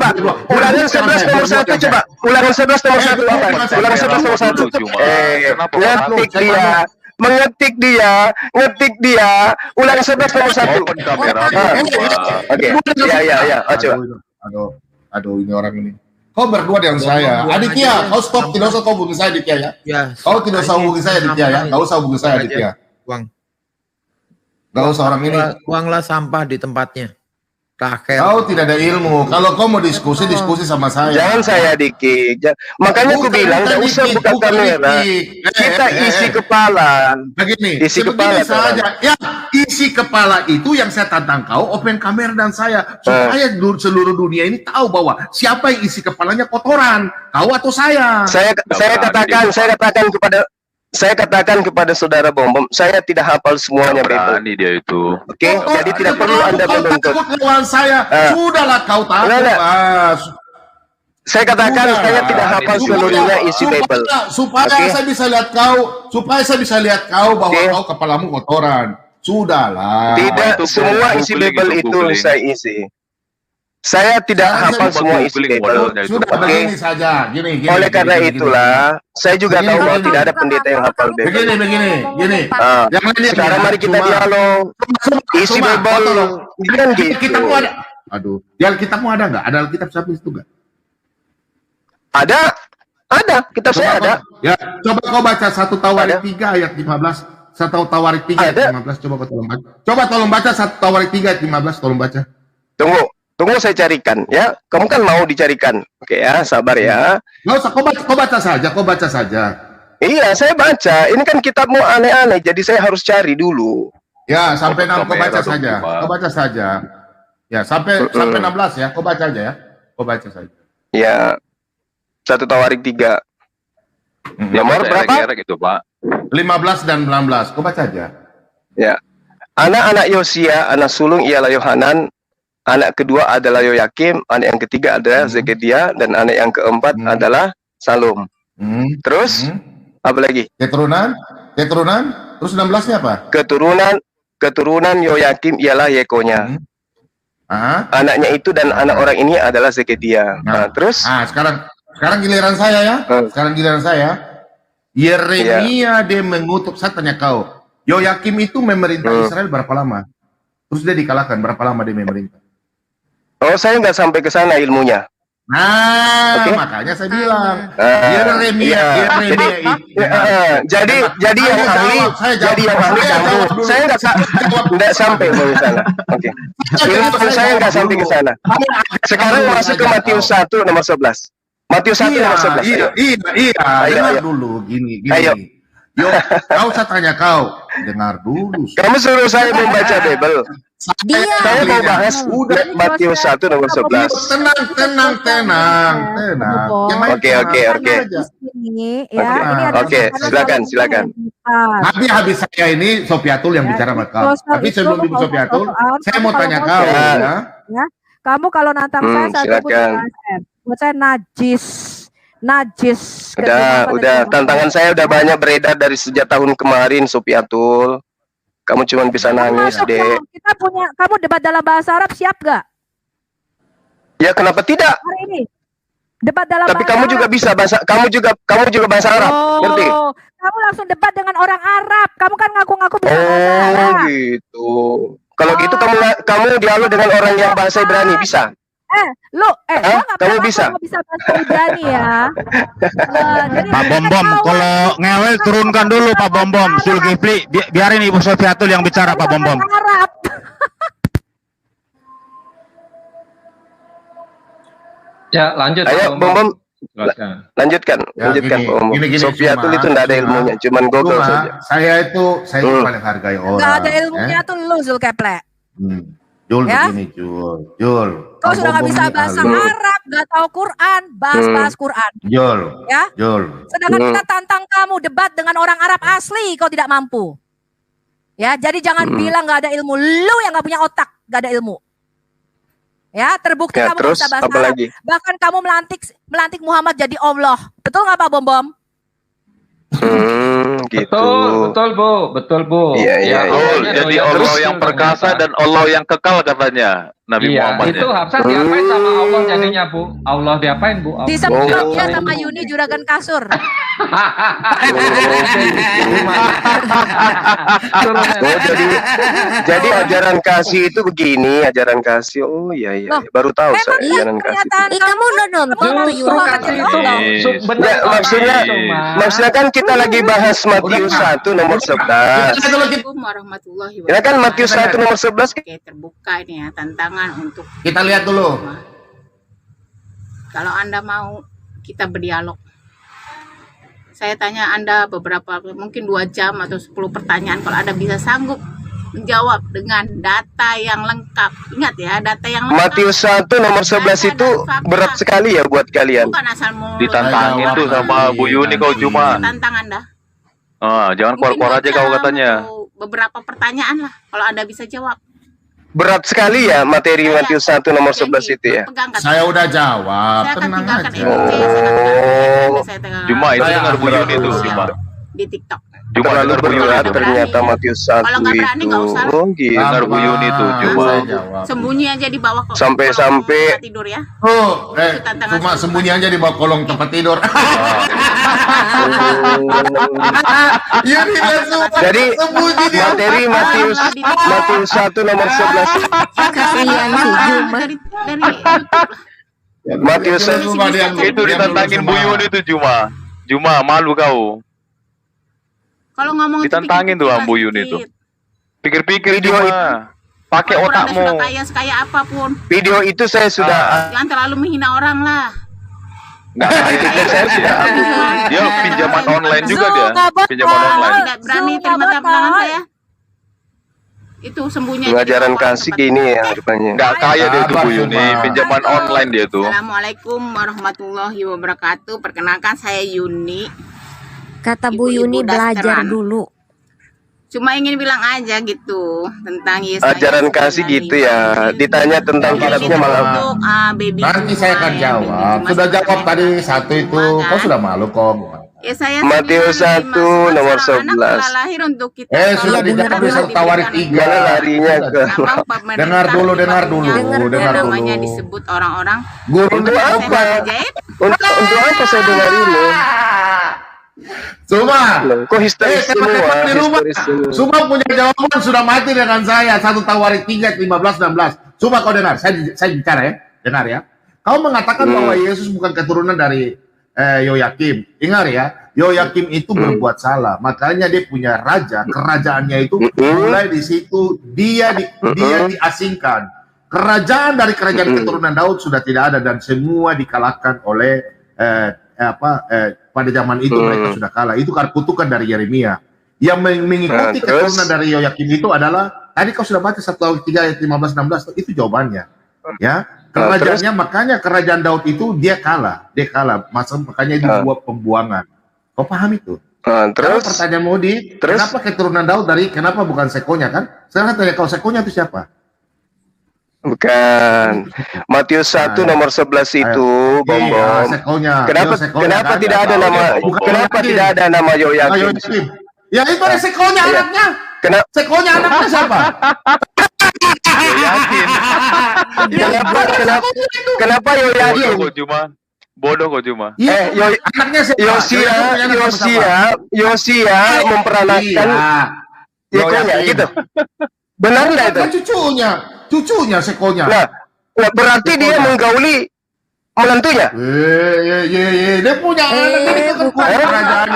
Ulangan 11 nomor 1 coba. Ulangan 11 nomor 1 apa? Ulangan 11 nomor 1. Mengetik dia. Ulangan 11 nomor 1. Oke. Ya. Coba. Aduh, ini orang ini. Kau berdua dengan saya. Aditya, kau stop. Tidak usah kau hubungi saya, Aditya ya. Kau tidak usah hubungi saya, Aditya ya. Kau usah hubungi saya, Aditya. Gak usah orang ini. Buanglah sampah di tempatnya. Kau tidak ada ilmu. Kalau kau mau diskusi sama saya. Jangan saya dikik. Makanya aku bilang gak usah buka kamera. Kita isi kepala. Begini. Isi kepala saja. Ya, isi kepala itu yang saya tantang kau. Open kamera dan saya. Supaya seluruh dunia ini tahu bahwa siapa yang isi kepalanya kotoran. Kau atau saya. Saya katakan kepada saudara Bom, saya tidak hafal semuanya Bibel. Dia itu. Oke, jadi tidak perlu Anda menuntut. Sudahlah kau tahu. Saya katakan saya tidak hafal seluruhnya isi Bibel. Supaya saya bisa lihat kau bahwa kau kepalamu kotoran. Sudahlah. Tidak semua isi Bibel itu saya isi. Saya tidak hafal semua isi Bibel. Begini saja. Gini. Oleh karena itulah, saya juga tahu bahwa tidak ada pendeta yang hafal Bibel. Begini. Sekarang mari kita dialog. Isi Bibel. Kan gitu. Kitabmu ada. Aduh. Di Alkitabmu ada nggak? Ada Alkitab siapa itu nggak? Ada. Kitab saya ada. Ya, coba kau baca 1 Tawarik 3 ayat 15. 1 Tawarik 3 ayat 15. Coba kau tolong baca. Coba tolong baca 1 Tawarik 3 ayat 15. Tolong baca. Tunggu saya carikan ya. Kamu kan mau dicarikan. Oke ya, sabar ya. Nggak usah, kau baca saja. Iya, saya baca. Ini kan kitabmu aneh-aneh, jadi saya harus cari dulu. Ya, sampai 6 kau baca saja. Ya, sampai 16 ya. Kau baca aja ya. Kau baca saja. Ya. 1 Tawarik 3. Nomor berapa? Gitu, Pak. 15 dan 16. Kau baca aja. Ya. Anak-anak Yosia, anak sulung ialah Yohanan. Anak kedua adalah Yoyakim, anak yang ketiga adalah Zekedia, dan anak yang keempat adalah Salum. Terus apa lagi? Keturunan. Terus 16-nya apa? Keturunan Yoyakim ialah Yekonya. Anaknya itu dan anak orang ini adalah Zekedia. Terus? Sekarang giliran saya ya. Sekarang giliran saya. Yeremia dia mengutuk, saya tanya kau, Yoyakim itu memerintah Israel berapa lama? Terus dia dikalahkan, berapa lama dia memerintah? Oh, saya nggak sampai ke sana ilmunya. Makanya saya bilang, Yeremia jadi yang ahli, saya nggak sampai ke sana. Oke. Ilmu saya nggak sampai ke sana. Sekarang masuk ke Matius 1 nomor 11. Matius 1 nomor 11. Dengar dulu, gini. Yo, kau saya tanya kau, dengar dulu. Kamu suruh saya membaca Bible. Saya mau bahas Matius 1 nomor 11. Tenang. Oke. Oke, silakan. Habis saya ini Sofiatul yang bicara sama kau. Tapi sebelum ibu Sofiatul, saya mau tanya kau ya. Kamu kalau nantang saya buat saya najis. Udah. Tantangan saya udah banyak beredar dari sejak tahun kemarin, Sofiatul. Kamu cuma bisa nangis, Dek. Kamu debat dalam bahasa Arab siap gak? Ya kenapa tidak? Hari ini debat dalam Tapi bahasa kamu Arab. juga bisa bahasa, kamu juga bahasa Arab, ngerti? Kamu langsung debat dengan orang Arab. Kamu kan ngaku-ngaku bisa bahasa Arab. Gitu. Kalau gitu kamu dialog dengan orang yang bahasa Ibrani bisa? Kamu bisa? Bisa bahasa Ibrani ya. Pak Bom, kalau ngewel turunkan dulu Pak Bom. Zulkifli, biarin Ibu Sofiatul yang bicara Pak Bom. Arab. Ya, lanjut. Ayo, Bom. Lanjutkan, Bom. Sofiatul itu enggak ada ilmunya, cuman Google saja. Saya itu paling hargai orang. Enggak ada ilmunya tuh lu Zulkifli. Jul begini, Jul. Kau sudah nggak bisa bahasa Arab, nggak tahu Quran, bahas Quran. Jul. Sedangkan kita tantang kamu debat dengan orang Arab asli, kau tidak mampu. Ya, jadi jangan bilang nggak ada ilmu. Lu yang nggak punya otak, nggak ada ilmu. Ya, terbukti kamu bisa bahasa Arab. Bahkan kamu melantik Muhammad jadi Allah. Betul nggak Pak Bom? Gitu. Betul Bu. Iya. Jadi Allah yang perkasa dan Allah yang kekal katanya Nabi Muhammad. Itu harusnya diapain sama Allah jadinya Bu? Allah diapain Bu? Disebut dia sama Yuni juragan kasur. Jadi ajaran kasih itu begini, ajaran kasih. Oh iya. Baru tahu saya ajaran kasih. Kamu udah nonton Maksudnya kan kita lagi bahas Matius 1 nomor 11. Ya kan Matius 1 nomor 11. Oke, terbuka ini ya tantangan untuk kita lihat dulu. Kalau Anda mau kita berdialog. Saya tanya Anda beberapa, mungkin 2 jam atau 10 pertanyaan. Kalau Anda bisa sanggup menjawab dengan data yang lengkap. Ingat ya, data yang lengkap. Matius 1 nomor 11 itu berat sekali ya buat kalian. Bukan asal mulut. Ditantangin tuh sama Bu Yuni kau cuma. Tantang Anda. Jangan keluar-keluar aja kau katanya. Beberapa pertanyaan lah, kalau Anda bisa jawab. Berat sekali ya materi Matius 1 nomor 11 itu ya. Saya udah jawab, tenang aja. Cuma itu dengar Bu Yuni itu cuma. Di TikTok. Cuma dengar Bu Yuni ternyata Matius 1 kalau nggak berani nggak usah. Dengar Bu Yuni itu cuma. Sembunyi aja di bawah sampai tidur ya. Cuma sembunyi aja di bawah kolong tempat tidur. Jadi materi Matius 1 nomor 11. Kasihan si Juma. Matius itu ditantangin Bu Yuni itu Juma malu kau. Kalau ngomong ditantangin tuh Bu Yuni itu. Pikir-pikir video itu pakai otakmu. Kayak apapun. Video itu saya sudah. Jangan terlalu menghina orang lah. Nggak, itu saya sudah. Dia pinjaman online juga dia. Pinjaman online. Tidak berani terima tangan saya. Itu sembunyi. Pengajaran kasih gini ya rupanya. Nggak kaya dia tuh Bu Yuni. Pinjaman online dia tuh. Assalamualaikum warahmatullahi wabarakatuh. Perkenalkan saya Yuni. Kata Bu Yuni belajar dulu. Cuma ingin bilang aja gitu tentang Yesus. Ajaran kasih gitu ya. Ditanya tentang kitabnya malah. Nanti saya akan jawab. Sudah jawab tadi 1 itu. Kau sudah malu kok. Ya saya Matius 1 nomor 11. Lahir untuk kita. Sudah dijawab bisa tawarik 3. Larinya ke dengar dulu. Namanya disebut orang-orang. Guru untuk apa? Untuk apa saya dengar ini? Suma, kok histeris semua? Suma punya jawaban sudah mati dengan saya. 1 tawarik 3, 15, 16. Suma kau dengar, saya bicara ya, dengar ya. Kau mengatakan bahwa Yesus bukan keturunan dari Yoyakim. Ingat ya, Yoyakim itu berbuat salah, makanya dia punya raja, kerajaannya itu mulai di situ dia diasingkan. Kerajaan dari kerajaan keturunan Daud sudah tidak ada dan semua dikalahkan oleh pada zaman itu mereka sudah kalah. Itu karena kutukan dari Yeremia. Yang mengikuti keturunan dari Yoyakim itu adalah tadi kau sudah baca 1 Tawarik 3 ayat 15 16 itu jawabannya. Ya, kerajaannya makanya kerajaan Daud itu dia kalah, makanya itu buat pembuangan. Kau paham itu? Terus pertanyaan Modi, kenapa keturunan Daud kenapa bukan Sekonya kan? Sekarang tanya kau Sekonya itu siapa? Bukan. Matius 1 nomor 11 itu, Bombom. Kenapa tidak ada nama? Kenapa tidak ada nama Yoyakim? Ya itu ada Sekonya anaknya. Sekonya anaknya siapa? Kenapa Yoyakim? Bodoh kok cuma. Anaknya Yosia memperanakan Yekonya gitu. Benar nggak itu? Cucunya Sekonya. Nah, berarti dia menggauli menantunya. Dia punya anak ini kerajaan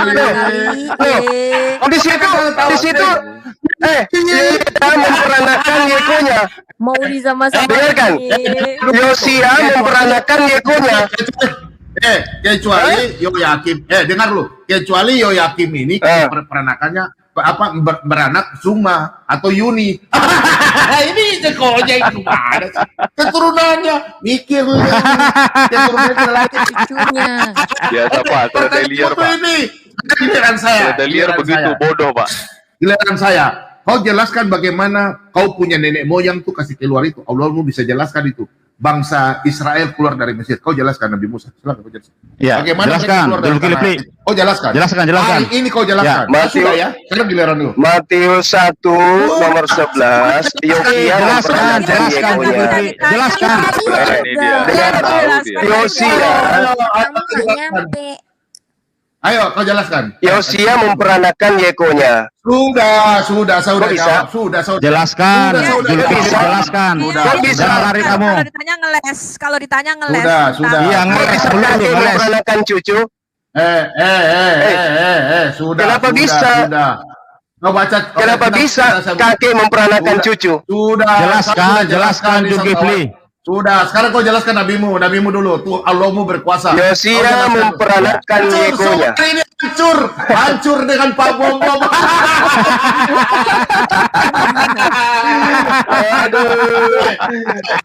di situ dia memperanakan Yekonya. Mau sama-sama. Dengarkan, Yosia memperanakan Yekonya. Kecuali Yoyakim. Dengar lu. Kecuali Yoyakim ini peranakannya beranak Suma atau Yuni. Ini Sekonya itu ada keturunannya. Mikir lu keturunannya lagi cucunya. Biasa Pak, Tredelier Pak. Ini giliran saya. Tredelier begitu bodoh Pak. Giliran saya. Kau jelaskan bagaimana kau punya nenek moyang tuh kasih keluar itu. Allahmu bisa jelaskan itu. Bangsa Israel keluar dari Mesir. Kau jelaskan Nabi Musa. Silakan kau jelaskan. Ya, bagaimana jelaskan. Kau jelaskan. Jelaskan. Hari ini kau jelaskan. Ya, sudah ya. Sekarang giliran dulu. Matius 1 nomor 11. Yosia jelaskan. Yosia. Ayo kau jelaskan. Yosia memperanakan Yekonya. Sudah jawab. Sudah. Jelaskan. Jelaskan. Kok bisa lari kamu? Kalau ditanya ngeles. Sudah. Iya, ngeles dulu. Memperanakan cucu. Sudah. Kenapa bisa? Kau baca. Kenapa bisa kakek memperanakan cucu? Sudah. Jelaskan Zulkifli. Sudah, sekarang kau jelaskan nabimu dulu. Tuh Allahmu berkuasa. Yosia memperanakan Yekonya. Ini hancur dengan Pak Bom-Bom. Aduh.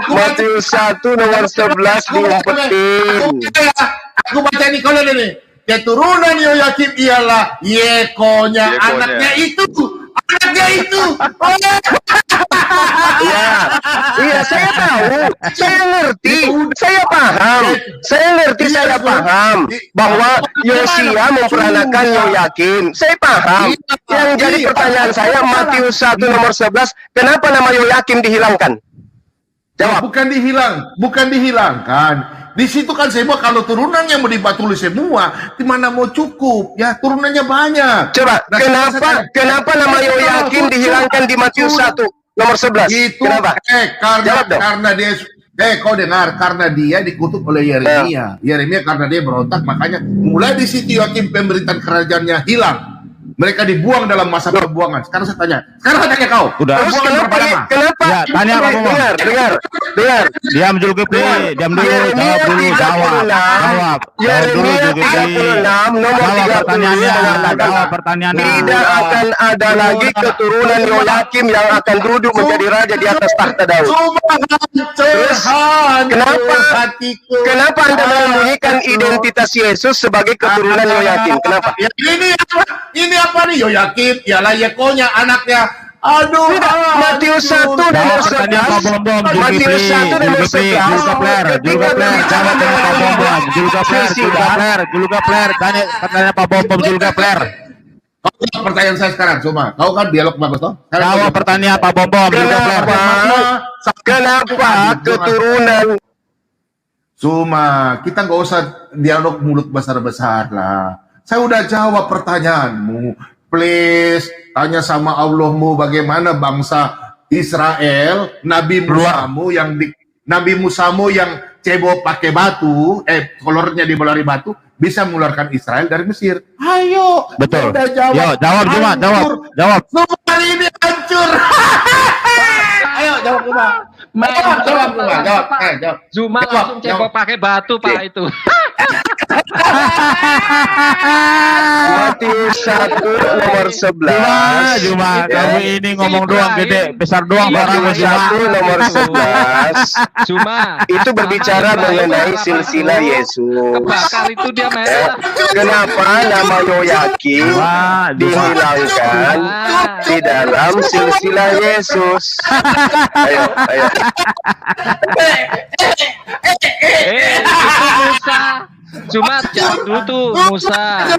Matius 1 nomor 11 diumpetin. Aku baca ini kalau ini. Keturunan Yoyakim ialah Yekonya. Anaknya itu. Iya, saya tahu, saya ngerti, saya paham bahwa Yosia memperanakan Yoyakim. Saya paham. Yang jadi pertanyaan saya, Matius 1 nomor 11, kenapa nama Yoyakim dihilangkan? Jawab. Bukan dihilangkan. Di situ kan semua kalau turunannya mau dibatuli semua, di mana mau cukup? Ya, turunannya banyak. Coba, kenapa nama Yoyakim dihilangkan di Matius 1 nomor 11? Itu kenapa? Karena dia kau dengar, karena dia dikutuk oleh Yeremia. Yeremia karena dia berontak, makanya mulai di situ Yoyakim pemerintahan kerajaannya hilang. Mereka dibuang dalam masa perbuangan. Sekarang saya tanya kau. Udah. Terus kenapa? Ya, tanya apa kamu? Dengar. Diam Zulkifli, diam dulu, jawab dulu Zulkifli. Jawab pertanyaannya. Tidak akan ada lagi keturunan Yoyakim yang akan duduk menjadi raja di atas tahta Daud. Terus kenapa Anda menyembunyikan identitas Yesus sebagai keturunan Yoyakim? Kenapa? Ini apa nih Yoyakim? Ialah Yekonya anaknya Aduh, Matius 1 nomor 11. Matius 1 nomor 11. Juga Player, jawab dengan Pak Bombom. Juga Player, tanya Pak Bombom juga Player. Kau jawab pertanyaan saya sekarang, cuma kau kan dialog bagus toh? Jawab pertanyaan Pak Bombom juga Player. Kenapa keturunan? Cuma kita nggak usah dialog mulut besar-besar lah. Saya udah jawab pertanyaanmu. Please, tanya sama Allahmu bagaimana bangsa Israel, Nabi Musamu yang cebok pakai batu, kolornya dibolari batu, bisa mengeluarkan Israel dari Mesir. Ayo, betul. Jawab. Jawab Juma, jawab. Semua ini hancur. Ayo jawab Juma. Jawab. Zuma langsung cebok pakai batu Pak itu. Matius 1 nomor 11. Juma, kamu ini ngomong doang gede, besar doang barang. Matius 1 nomor 11. Zuma. Itu berbicara mengenai silsilah Yesus. Kebakar itu dia merah. Kenapa nama Yoyakim dihilangkan di dalam silsilah Yesus? Ayo. Itu Musa. Cuma jawab dulu tuh Musa.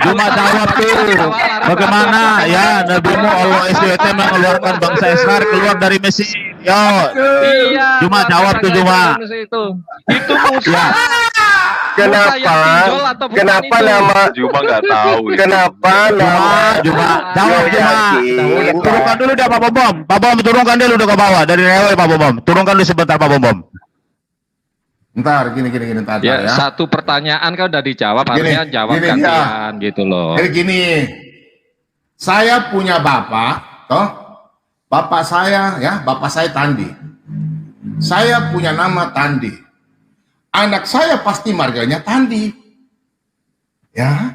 Cuma jawab tuh. Bagaimana ya Nabimu Allah SWT mengeluarkan bangsa Israel keluar dari Mesir? Yo. Iya. Cuma jawab tuh Cuma. Itu Musa. Kenapa nama Juma nggak tahu? Kenapa nama Juma? Jawab Juma. Turunkan dulu dia Pak Bombom. Pak Bombom turunkan dulu ke bawah dari rewel Pak Bombom. Turunkan dulu sebentar Pak Bombom. Ntar gini ntar ya. Satu pertanyaan kan udah dijawab, harusnya jawab gantian gitu loh. Jadi gini, saya punya bapak, toh bapak saya Tandi. Saya punya nama Tandi. Anak saya pasti marganya Tandi. Ya.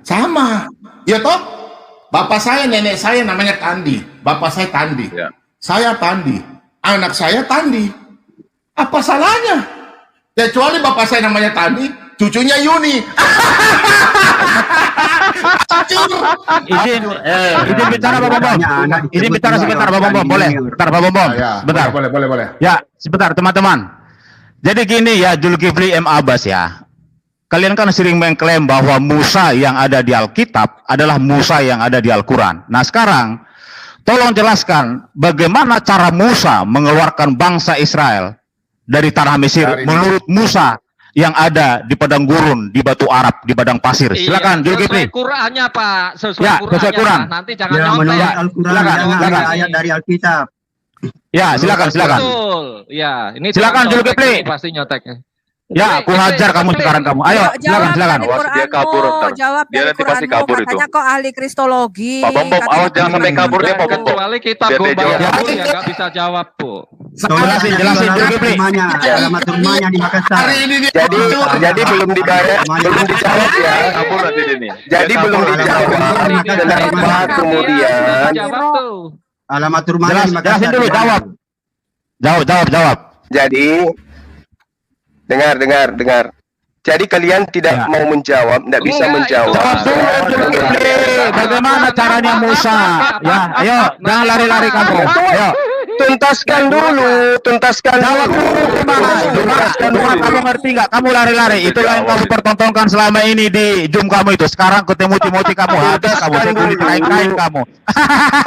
Sama. Ya toh? Bapak saya, nenek saya namanya Tandi. Bapak saya Tandi. Ya. Saya Tandi. Anak saya Tandi. Apa salahnya? Kecuali bapak saya namanya Tandi, cucunya Yuni. Izin bicara Pak Bombom. Izin bicara sebentar Pak Bombom, boleh? Bentar Pak Bombom. Bentar. Boleh. Ya, sebentar teman-teman. Jadi gini ya, Zulkifli M. Abbas ya. Kalian kan sering mengklaim bahwa Musa yang ada di Alkitab adalah Musa yang ada di Al-Quran. Nah sekarang, tolong jelaskan bagaimana cara Musa mengeluarkan bangsa Israel dari tanah Mesir menurut Musa yang ada di padang gurun, di batu Arab, di padang pasir. Silakan Zulkifli. Sesuai Qurannya Pak, sesuai Quran. Nanti jangan nyontek. Silakan ayat dari Alkitab. Ya, silakan. Betul. Ya, ini silakan Zulkifli. Pasti nyontek. Ya, aku hajar kamu sekarang kamu. Ayo, silakan. Awas dia kabur ntar. Dia nanti pasti kabur itu. Katanya kok ahli kristologi. Pak Bombom, awas jangan sampai kabur dia Pak Bombom. Kecuali kita gombal kabur ya nggak bisa jawab Bu. Jelasin Zulkifli. Alamat rumahnya di Makassar. Jadi belum dijawab ya. Kabur nanti ini. Jadi belum dijawab. Kenapa kemudian? Alamat rumahnya di Makassar. Jelasin dulu, jawab. Jadi dengar. Jadi kalian tidak mau menjawab, tidak bisa menjawab. Bagaimana caranya Musa? Ya, ayo, jangan lari-lari kamu. Ayo. Tuntaskan dulu. Kamu ngerti nggak? Kamu lari-lari. Itulah yang kamu pertontonkan selama ini di Zoom kamu itu. Sekarang ketemu Timothy kamu habis kamu kain kamu.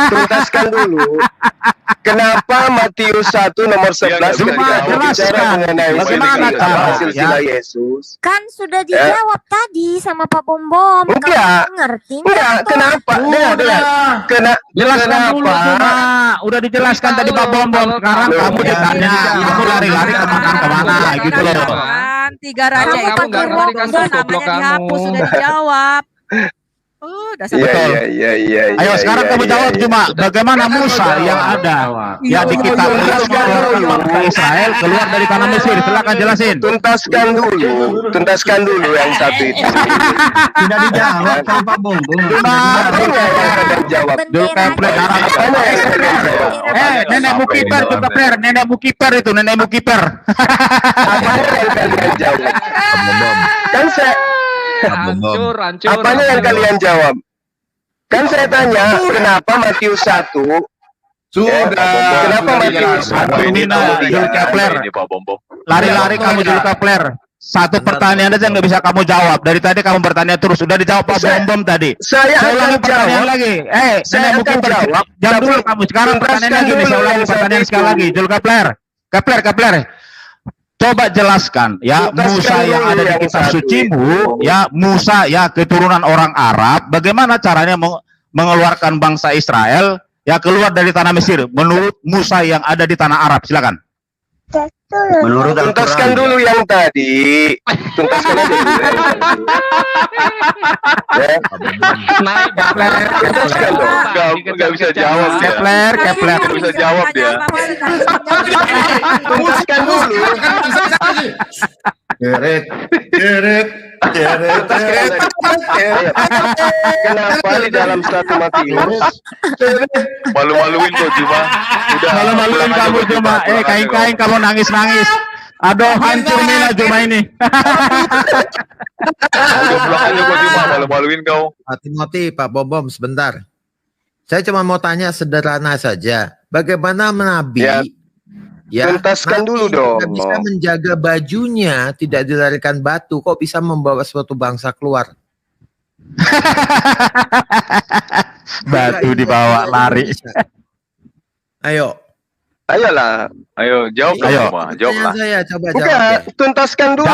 Tuntaskan dulu. Kenapa Matius 1 nomor 11 bicara mengenai bagaimana cara silsilah Yesus? Kan sudah dijawab tadi sama Pak Bombom. Enggak. Kenapa? Jelaskan dulu Cuma. Udah dijelaskan tadi Pak Bombom. Sekarang kamu ditanya, kamu lari-lari kemana gitu loh. Tiga raja itu namanya dihapus, sudah dijawab. Iya. Ayo sekarang kamu jawab Cuma. Bagaimana Musa yang ada ya di kitab bangsa Israel keluar dari tanah Mesir? Silakan jelasin. Tuntaskan dulu yang satu itu. Tidak dijawab sama Pak Bombom. Nenekmu kiper juga player. Nenekmu kiper itu. Kan saya Hancur. apanya yang kalian jawab? Kan saya tanya, kenapa Matius 1? Sudah. Kenapa Matius 1? Ini Jul Kepler. Lari-lari kamu Jul Kepler. Satu pertanyaan aja nggak bisa kamu jawab. Dari tadi kamu bertanya terus. Sudah dijawab Pak Bom tadi. Saya ulangi pertanyaan lagi. Saya akan jawab. Jam dulu kamu. Sekarang pertanyaan lagi. Saya ulangi pertanyaan sekali lagi. Jul Kepler. Kepler. Coba jelaskan ya, Musa yang ada di kitab sucimu, ya Musa ya keturunan orang Arab, bagaimana caranya mengeluarkan bangsa Israel ya keluar dari tanah Mesir menurut Musa yang ada di tanah Arab? Silakan. Menurut tuntaskan dulu yang tadi. Tuntaskan aja dulu yang tadi. Naik tuntaskan dong. Gak bisa jawab dia. Kepler. Gak bisa jawab dia. Tuntaskan dulu. Geret. Kenapa di dalam 1 Matius? Malu-maluin kok Juma. Udah malu-maluin kamu Juma. Kain-kain kamu nangis-nangis. Aduh, hancur Mina Juma ini. Udah pulang aja kok Juma, malu-maluin kau. Pak Timothy, Pak Bom, sebentar. Saya cuma mau tanya sederhana saja. Bagaimana Nabi tuntaskan dulu dong. Tidak bisa menjaga bajunya, tidak dilarikan batu, kok bisa membawa suatu bangsa keluar? Batu dibawa lari. Ayo. Ayolah. Ayo jawab dong. Ayo. Jawablah. Saya coba jawab. Enggak, tuntaskan dulu.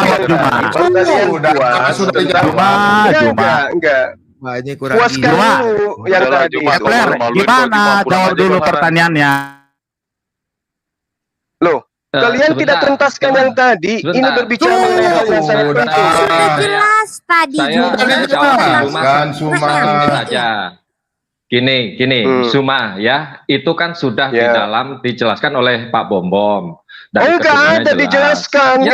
Enggak. Wah, ini kurang. Puaskan dulu yang tadi. Gimana? Jawab dulu pertanyaannya. Loh, kalian tidak tuntaskan yang tadi. Ini berbicara mengenai hal yang sangat penting. Jelas tadi Jelaskan Suma saja. Gini, Suma ya, itu kan sudah di dalam dijelaskan oleh Pak Bom. Enggak ada dijelaskan.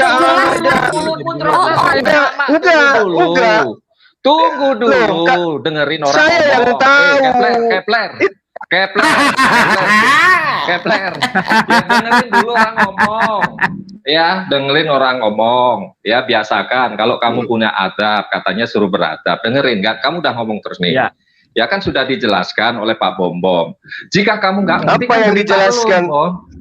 Enggak. Tunggu dulu, dengerin orang saya ngomong. Yang tahu. Kepler. Ya, dengerin dulu orang ngomong. Ya, dengerin orang ngomong. Ya, biasakan. Kalau kamu punya adab, katanya suruh beradab. Dengerin, nggak? Kamu udah ngomong terus nih. Ya kan sudah dijelaskan oleh Pak Bom. Jika kamu nggak ngerti, apa yang dijelaskan?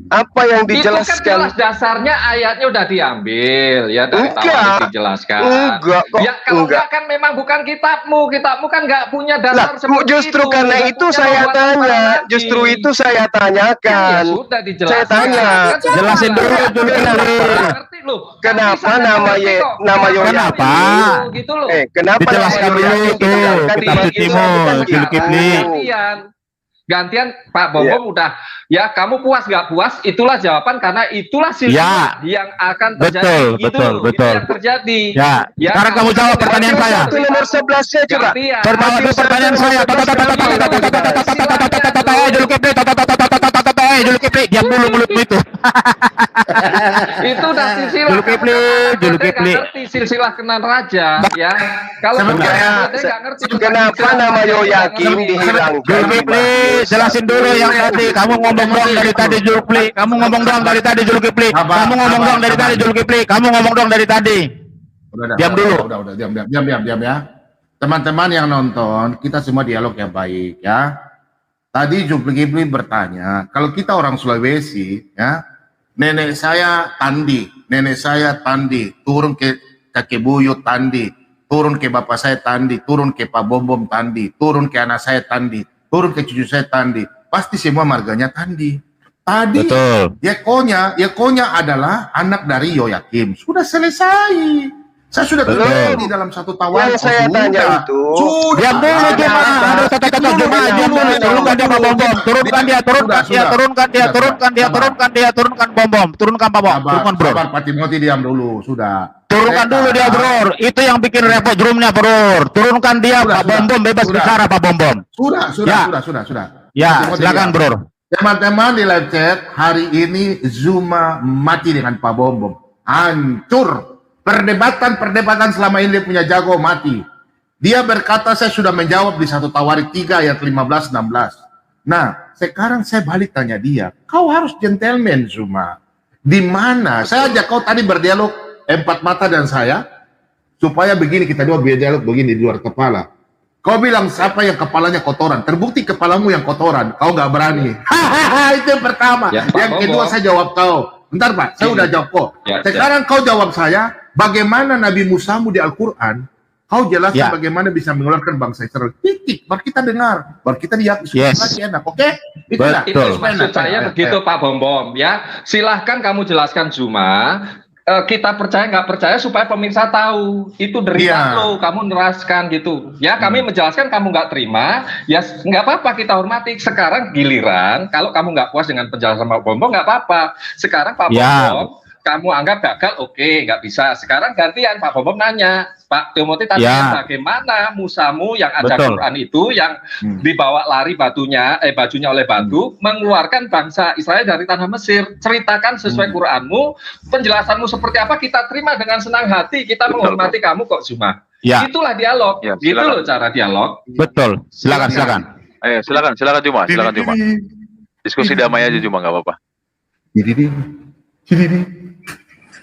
Apa yang dijelaskan? Itu kan jelas dasarnya ayatnya udah diambil ya dari tawar dijelaskan. Enggak. Ya kalau enggak kan memang bukan kitabmu kan nggak punya dasar seperti justru itu. Karena itu saya tanya. Justru itu saya tanyakan. Ya, sudah dijelaskan. Saya tanya. Jelasin dulu. Kenapa nama Kenapa? Gitu loh. Kenapa dijelaskan dulu tuh kitab sucimu Zulkifli. Gantian Pak Bom udah ya, kamu puas nggak puas itulah jawaban, karena itulah silsilah yang akan terjadi. Betul. Itu yang terjadi. Ya. Sekarang kamu jawab pertanyaan saya. Nomor 11 coba. Pertanyaan saya. Zulkifli, diam dulu mulutmu itu. Itu udah silsilah. Zulkifli. Silsilah Kenan Raja ya. Kalau nggak ngerti. Kenapa nama Yoyakim dihilangkan? Zulkifli, jelasin dulu yang tadi. Kamu ngomong dong dari tadi Zulkifli. Kamu ngomong dong dari tadi Zulkifli. Diam dulu. Udah, diam ya. Teman-teman yang nonton, kita semua dialog yang baik ya. Tadi Zulkifli bertanya, kalau kita orang Sulawesi ya, nenek saya tandi, turun ke kakek buyut tandi, turun ke bapak saya tandi, turun ke Pak Bom tandi, turun ke anak saya tandi, turun ke cucu saya tandi, pasti semua marganya tandi. Tadi Yekonya adalah anak dari Yoyakim. Sudah selesai. Saya sudah tulis di dalam satu tawar. Yang saya tanya itu. Diam dulu Juma. Turunkan dia Pak Bom. Turunkan Bom. Turunkan Pak Bom. Turunkan bro. Pak Timothy diam dulu. Sudah. Turunkan dulu dia bro. Itu yang bikin repot drumnya bro. Turunkan dia Pak Bom. Bebas bicara Pak Bom. Sudah. Ya silakan bro. Teman-teman di live chat, hari ini Zuma mati dengan Pak Bom. Hancur. Perdebatan selama ini dia punya jago mati. Dia berkata saya sudah menjawab di satu Tawarik 3 ayat 15-16. Nah, sekarang saya balik tanya dia, kau harus gentleman Zuma. Di mana? Saya ajak kau tadi berdialog 4 mata dan saya, supaya begini kita dua berdialog begini di luar kepala. Kau bilang siapa yang kepalanya kotoran? Terbukti kepalamu yang kotoran. Kau nggak berani. Itu yang pertama. Ya, yang kedua saya jawab kau. Bentar Pak, saya udah jawab kok. Sekarang kau jawab saya, bagaimana Nabi Musamu di Al-Quran, kau jelaskan bagaimana bisa mengeluarkan bangsa Israel. Titik, baru kita dengar, baru kita lihat. Lagi enak, oke? Itu maksud saya begitu Pak Bom ya. Silahkan kamu jelaskan Juma. Kita percaya nggak percaya supaya pemirsa tahu itu derita lo, kamu neraskan gitu ya. Kami menjelaskan kamu nggak terima ya, nggak apa-apa, kita hormati. Sekarang giliran kalau kamu nggak puas dengan penjelasan Pak Bom nggak apa-apa. Sekarang Pak Bom kamu anggap gagal, oke, nggak bisa. Sekarang gantian Pak Bom nanya, Pak Timothy tadi bagaimana Musamu yang ada Quran itu yang dibawa lari bajunya oleh batu mengeluarkan bangsa Israel dari tanah Mesir. Ceritakan sesuai Quranmu, penjelasanmu seperti apa, kita terima dengan senang hati, kita menghormati kamu kok Juma. Itulah dialog, gitu loh cara dialog. Betul, silakan. Ayo silakan Juma, diskusi damai aja Juma, nggak apa-apa.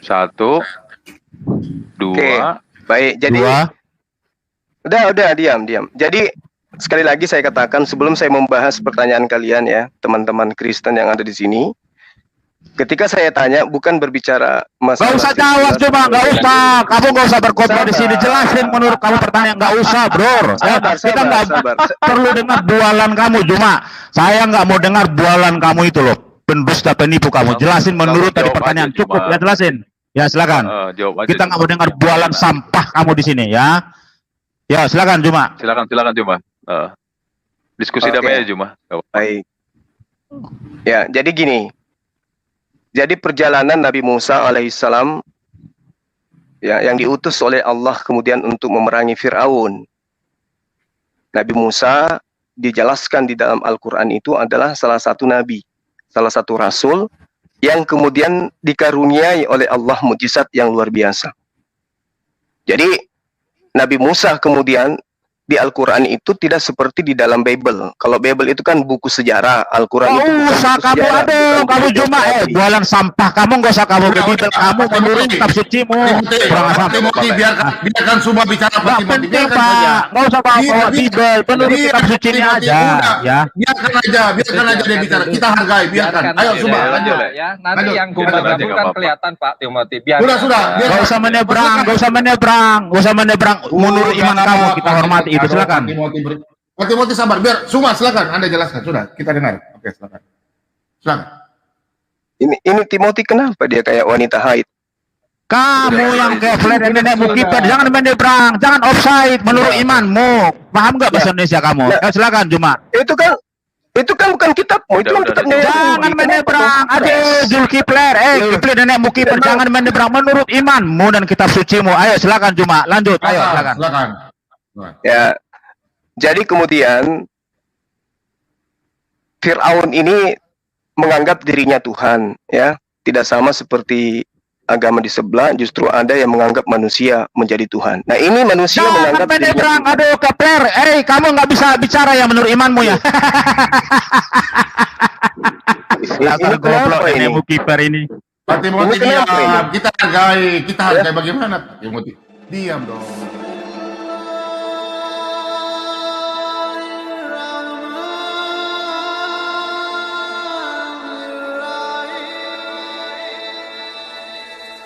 1, 2. Baik, jadi udah diam. Jadi sekali lagi saya katakan sebelum saya membahas pertanyaan kalian ya, teman-teman Kristen yang ada di sini. Ketika saya tanya bukan berbicara masalah. Gak usah jawab Cuma, gak usah. Kamu gak usah berkhotbah di sini. Jelasin menurut kamu pertanyaan, gak usah, bro. Kita nggak perlu dengar bualan kamu Cuma. Saya nggak mau dengar bualan kamu itu loh. Pendusta, penipu kamu. Jelasin menurut tadi pertanyaan. Cukup ya, jelasin. Ya silakan. Kita nggak mau dengar bualan sampah kamu di sini ya. Ya silakan Juma. Silakan Juma. Diskusi damai aja Juma. Baik. Ya, jadi gini. Jadi perjalanan Nabi Musa alaihissalam ya, yang diutus oleh Allah kemudian untuk memerangi Fir'aun. Nabi Musa dijelaskan di dalam Al-Quran itu adalah salah satu nabi, salah satu rasul yang kemudian dikaruniai oleh Allah mukjizat yang luar biasa. Jadi Nabi Musa kemudian di Al-Quran itu tidak seperti di dalam Bible. Kalau Bible itu kan buku sejarah, Al-Quran itu bukan usah buku kamu sejarah. Aduh, kamu Juma bualan sampah kamu nggak usah kamu ke Bible, kamu menurut kitab sucimu. Biarkan semua bicara Pak Timothy. Biarkan saja. Nggak usah bawa Bible, menurut kitab sucinya aja. Ya. Biarkan aja dia bicara. Kita hargai, biarkan. Ayo semua lanjut. Ya, nanti yang gabung kan kelihatan Pak Timothy. Sudah. Nggak usah menyeberang. Menurut iman kamu kita hormati. Silakan. Pak Timothy sabar, biar semua silakan Anda jelaskan. Sudah, kita dengar. Oke, silakan. Ini Timothy kenapa dia kayak wanita haid? Kamu yang kayak flat dan nenek mukipet, jangan menyeberang, jangan offside menurut imanmu. Paham nggak bahasa Indonesia kamu? Silakan Juma. Itu kan bukan kitabmu, itu kan kitabnya. Jangan menyeberang. Aduh, Zulkifler, Kifler nenek mukipet, jangan menyeberang menurut imanmu dan kitab sucimu. Ayo silakan Juma, lanjut. Ayo silakan. Ya, jadi kemudian Fir'aun ini menganggap dirinya Tuhan, ya, tidak sama seperti agama di sebelah. Justru ada yang menganggap manusia menjadi Tuhan. Nah, ini manusia menganggap dirinya. Aduh, Kepler, kamu nggak bisa bicara yang menurut imanmu ya. Ini goblok ini. Kiper ini. Pak Timothy diam, kita hargai bagaimana Pak Timothy? Diam dong.